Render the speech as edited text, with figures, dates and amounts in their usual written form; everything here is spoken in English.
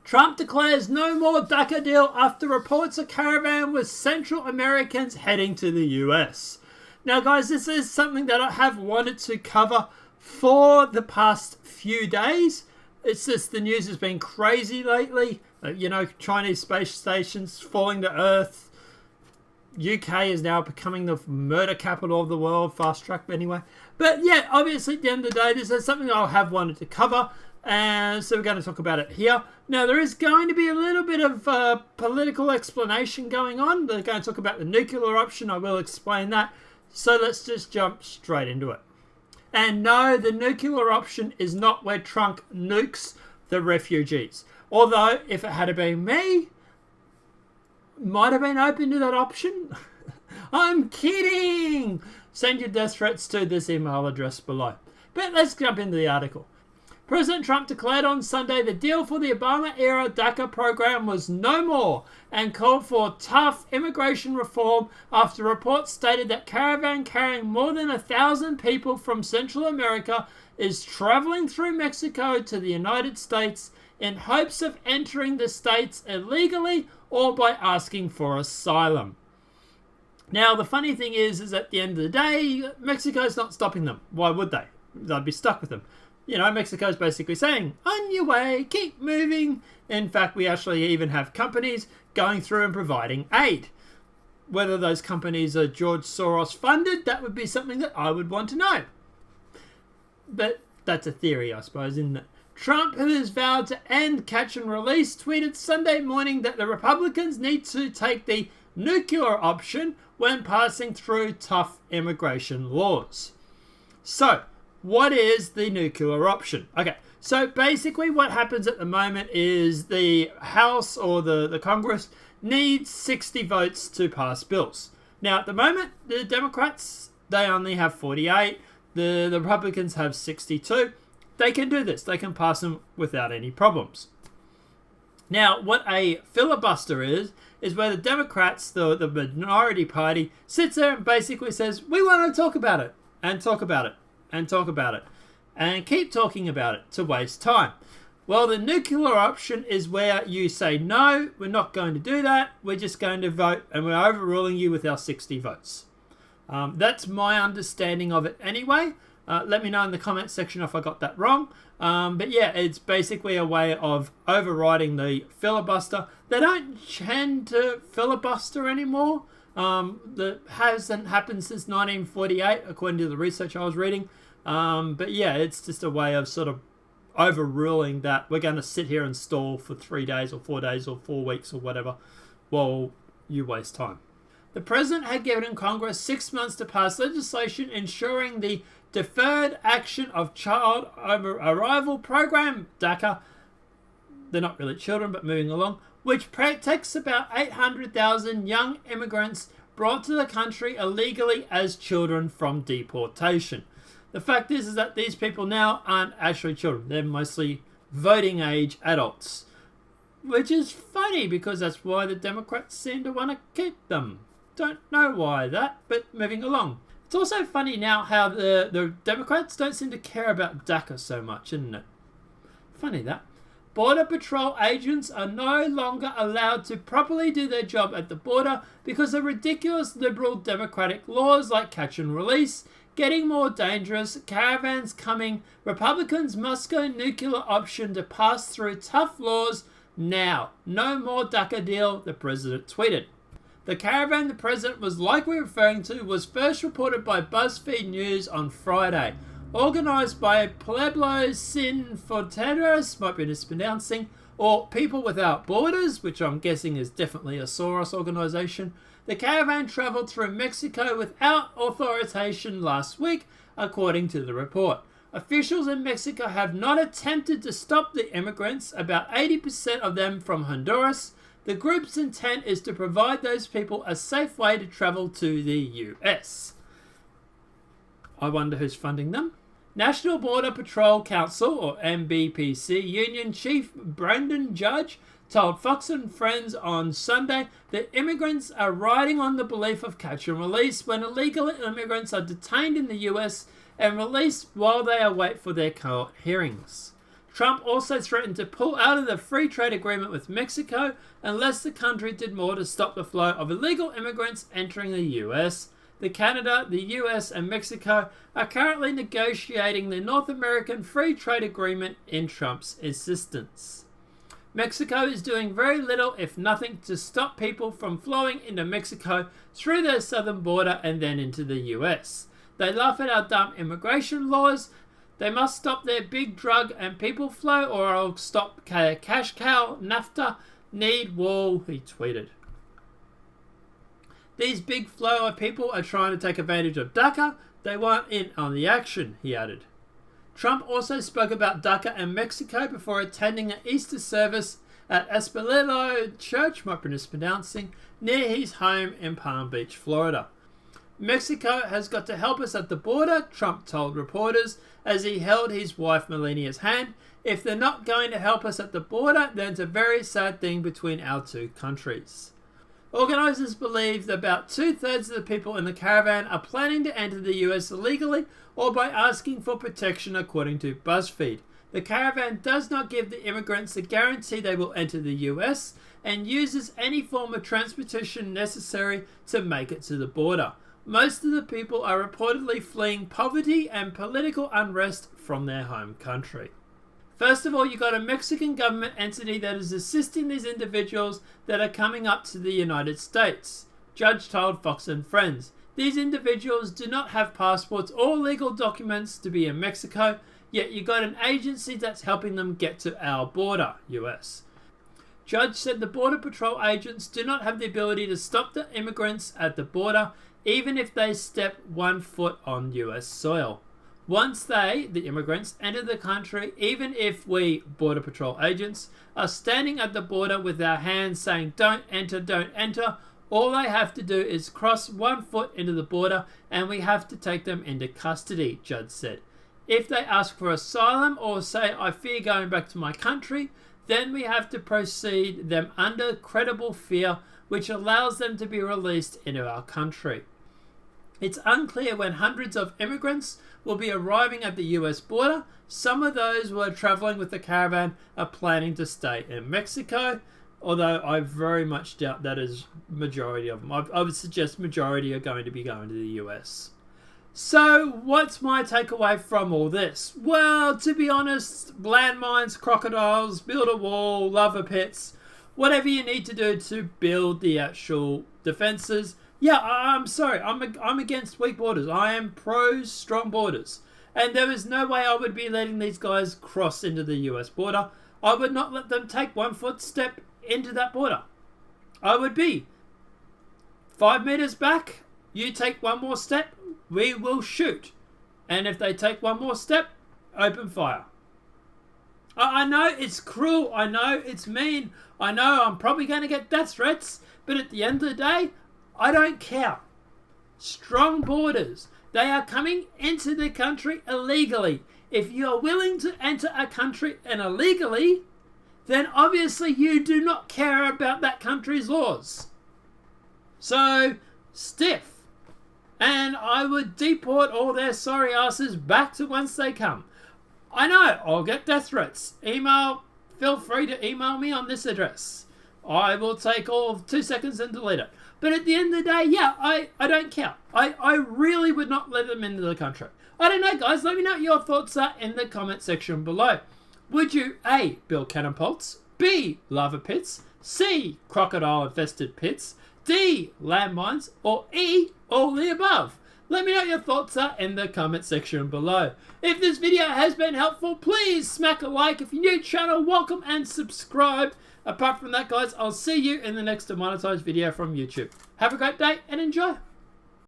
Trump declares no more DACA deal after reports a caravan with Central Americans heading to the US. Now, guys, this is something that I have wanted to cover for the past few days. It's just the news has been crazy lately. Chinese space stations falling to Earth. UK is now becoming the murder capital of the world. Fast track, anyway. But yeah, obviously, at the end of the day, this is something I have wanted to cover. And so we're going to talk about it here. Now, there is going to be a little bit of political explanation going on. They're going to talk about the nuclear option. I will explain that. So let's just jump straight into it. And no, the nuclear option is not where Trump nukes the refugees. Although, if it had been me, might have been open to that option. I'm kidding! Send your death threats to this email address below. But let's jump into the article. President Trump declared on Sunday the deal for the Obama-era DACA program was no more and called for tough immigration reform after reports stated that caravan carrying more than 1,000 people from Central America is traveling through Mexico to the United States in hopes of entering the states illegally or by asking for asylum. Now, the funny thing is at the end of the day, Mexico's not stopping them. Why would they? They'd be stuck with them. Mexico's basically saying, on your way, keep moving. In fact, we actually even have companies going through and providing aid. Whether those companies are George Soros funded, that would be something that I would want to know. But that's a theory, I suppose, isn't it? Trump, who has vowed to end catch and release, tweeted Sunday morning that the Republicans need to take the nuclear option when passing through tough immigration laws. So, what is the nuclear option? Okay, so basically what happens at the moment is the House or the Congress needs 60 votes to pass bills. Now, at the moment, the Democrats, they only have 48. The Republicans have 62. They can do this. They can pass them without any problems. Now, what a filibuster is where the Democrats, the minority party, sits there and basically says, we want to talk about it, and talk about it, and talk about it, and keep talking about it to waste time. Well, the nuclear option is where you say, no, we're not going to do that. We're just going to vote, and we're overruling you with our 60 votes. That's my understanding of it anyway. Let me know in the comments section if I got that wrong. But yeah, it's basically a way of overriding the filibuster. They don't tend to filibuster anymore. That hasn't happened since 1948, according to the research I was reading. But yeah, it's just a way of sort of overruling that we're going to sit here and stall for 3 days or 4 days or 4 weeks or whatever while you waste time. The president had given Congress 6 months to pass legislation ensuring the Deferred Action of Child Arrival Program, DACA, they're not really children but moving along, which protects about 800,000 young immigrants brought to the country illegally as children from deportation. The fact is that these people now aren't actually children. They're mostly voting age adults. Which is funny because that's why the Democrats seem to want to keep them. Don't know why that, but moving along. It's also funny now how the Democrats don't seem to care about DACA so much, isn't it? Funny that. Border Patrol agents are no longer allowed to properly do their job at the border because of ridiculous liberal democratic laws like catch and release, getting more dangerous, caravans coming, Republicans must go nuclear option to pass through tough laws now. No more DACA deal, the president tweeted. The caravan the president was likely referring to was first reported by BuzzFeed News on Friday. Organised by Pueblos Sin Fronteras, might be mispronouncing, or People Without Borders, which I'm guessing is definitely a Soros organisation, the caravan travelled through Mexico without authorization last week, according to the report. Officials in Mexico have not attempted to stop the immigrants, about 80% of them from Honduras. The group's intent is to provide those people a safe way to travel to the US. I wonder who's funding them. National Border Patrol Council, or NBPC, Union Chief Brandon Judge told Fox and Friends on Sunday that immigrants are riding on the belief of catch and release when illegal immigrants are detained in the US and released while they await for their court hearings. Trump also threatened to pull out of the free trade agreement with Mexico unless the country did more to stop the flow of illegal immigrants entering the US. Canada, the US, and Mexico are currently negotiating the North American Free Trade Agreement in Trump's insistence. Mexico is doing very little, if nothing, to stop people from flowing into Mexico through their southern border and then into the US. They laugh at our dumb immigration laws. They must stop their big drug and people flow, or I'll stop cash cow, NAFTA, need wall, he tweeted. These big flow of people are trying to take advantage of DACA. They want in on the action, he added. Trump also spoke about DACA and Mexico before attending an Easter service at Espelito Church, might be mispronouncing, near his home in Palm Beach, Florida. Mexico has got to help us at the border, Trump told reporters as he held his wife Melania's hand. If they're not going to help us at the border, then it's a very sad thing between our two countries. Organisers believe that about 2/3 of the people in the caravan are planning to enter the US illegally or by asking for protection, according to BuzzFeed. The caravan does not give the immigrants a guarantee they will enter the US and uses any form of transportation necessary to make it to the border. Most of the people are reportedly fleeing poverty and political unrest from their home country. First of all, you got a Mexican government entity that is assisting these individuals that are coming up to the United States, Judge told Fox and Friends. These individuals do not have passports or legal documents to be in Mexico, yet you got an agency that's helping them get to our border, US. Judge said the Border Patrol agents do not have the ability to stop the immigrants at the border, even if they step 1 foot on US soil. Once they, the immigrants, enter the country, even if we, Border Patrol agents, are standing at the border with our hands saying don't enter, all they have to do is cross 1 foot into the border and we have to take them into custody, Judge said. If they ask for asylum or say I fear going back to my country, then we have to proceed them under credible fear, which allows them to be released into our country. It's unclear when hundreds of immigrants will be arriving at the US border. Some of those who are travelling with the caravan are planning to stay in Mexico, although I very much doubt that is majority of them. I would suggest majority are going to be going to the US. So what's my takeaway from all this? Well, to be honest, landmines, crocodiles, build a wall, lava pits, whatever you need to do to build the actual defences. Yeah, I'm sorry. I'm against weak borders. I am pro strong borders. And there is no way I would be letting these guys cross into the US border. I would not let them take 1 foot step into that border. I would be 5 meters back. You take one more step, we will shoot. And if they take one more step, open fire. I know it's cruel. I know it's mean. I know I'm probably going to get death threats. But at the end of the day, I don't care. Strong borders. They are coming into the country illegally. If you are willing to enter a country and illegally, then obviously you do not care about that country's laws. So, stiff. And I would deport all their sorry asses back to whence they come. I know, I'll get death threats. Feel free to email me on this address. I will take all of 2 seconds and delete it. But at the end of the day, yeah, I don't care. I really would not let them into the country. I don't know, guys. Let me know what your thoughts are in the comment section below. Would you A, build cannon bolts, B, lava pits, C, crocodile-infested pits, D, landmines, or E, all the above? Let me know what your thoughts are in the comment section below. If this video has been helpful, please smack a like. If you're new to the channel, welcome and subscribe. Apart from that, guys, I'll see you in the next demonetized video from YouTube. Have a great day and enjoy.